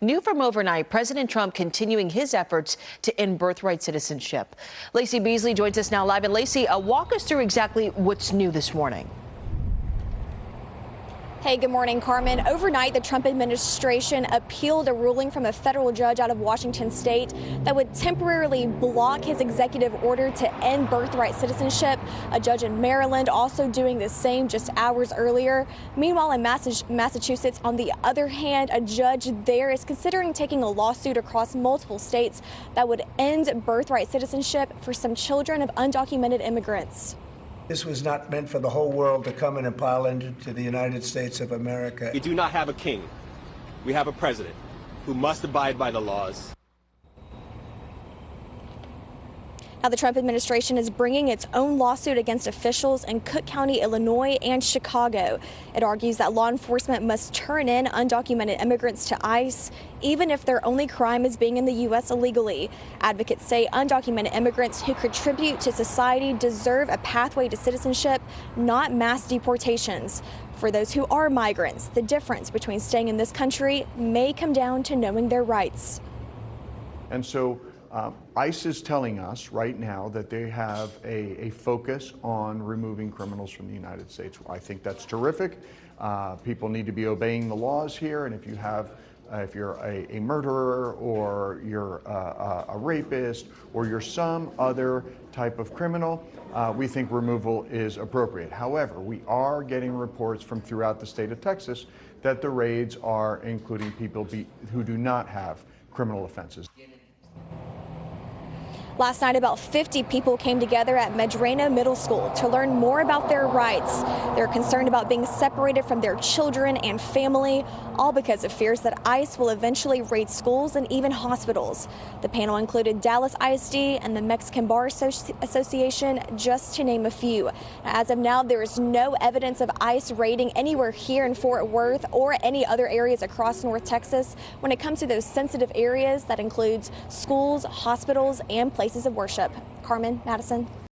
New from overnight, President Trump continuing his efforts to end birthright citizenship. Lacey Beasley joins us now live. And Lacey, walk us through exactly what's new this morning. Hey, good morning, Carmen. Overnight, the Trump administration appealed a ruling from a federal judge out of Washington state that would temporarily block his executive order to end birthright citizenship. A judge in Maryland also doing the same just hours earlier. Meanwhile, in Massachusetts, on the other hand, a judge there is considering taking a lawsuit across multiple states that would end birthright citizenship for some children of undocumented immigrants. This was not meant for the whole world to come in and pile into the United States of America. We do not have a king. We have a president who must abide by the laws. Now, the Trump administration is bringing its own lawsuit against officials in Cook County, Illinois, and Chicago. It argues that law enforcement must turn in undocumented immigrants to ICE, even if their only crime is being in the U.S. illegally. Advocates say undocumented immigrants who contribute to society deserve a pathway to citizenship, not mass deportations. For those who are migrants, the difference between staying in this country may come down to knowing their rights. And so ICE is telling us right now that they have a focus on removing criminals from the United States. I think that's terrific. People need to be obeying the laws here, and if you're a murderer or you're a rapist or you're some other type of criminal, we think removal is appropriate. However, we are getting reports from throughout the state of Texas that the raids are including people who do not have criminal offenses. Last night, about 50 people came together at Medrano Middle School to learn more about their rights. They're concerned about being separated from their children and family, all because of fears that ICE will eventually raid schools and even hospitals. The panel included Dallas ISD and the Mexican Bar Association, just to name a few. As of now, there is no evidence of ICE raiding anywhere here in Fort Worth or any other areas across North Texas when it comes to those sensitive areas that includes schools, hospitals, and places of worship. Carmen, Madison.